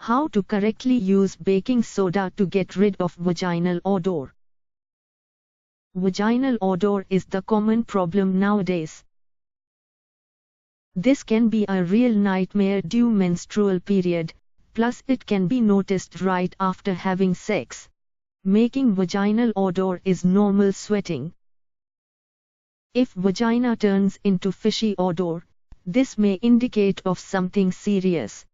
How to correctly use baking soda to get rid of vaginal odor. Vaginal odor is the common problem nowadays. This can be a real nightmare during menstrual period, plus it can be noticed right after having sex. Making vaginal odor is normal sweating. If vagina turns into fishy odor, this may indicate of something serious.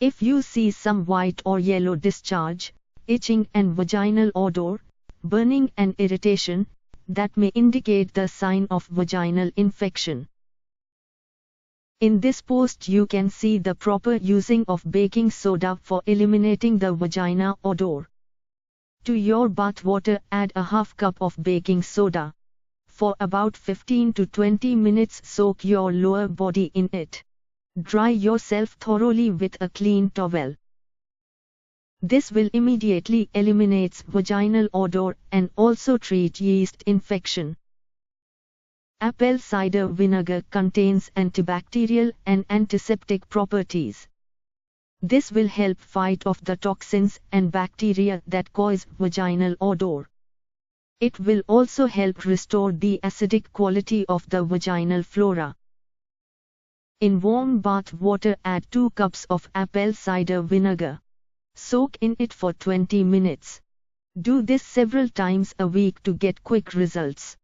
If you see some white or yellow discharge, itching and vaginal odor, burning and irritation, that may indicate the sign of vaginal infection. In this post you can see the proper using of baking soda for eliminating the vagina odor. To your bath water add a half cup of baking soda. For about 15 to 20 minutes soak your lower body in it. Dry yourself thoroughly with a clean towel. This will immediately eliminate vaginal odor and also treat yeast infection. Apple cider vinegar contains antibacterial and antiseptic properties. This will help fight off the toxins and bacteria that cause vaginal odor. It will also help restore the acidic quality of the vaginal flora. In warm bath water add 2 cups of apple cider vinegar. Soak in it for 20 minutes. Do this several times a week to get quick results.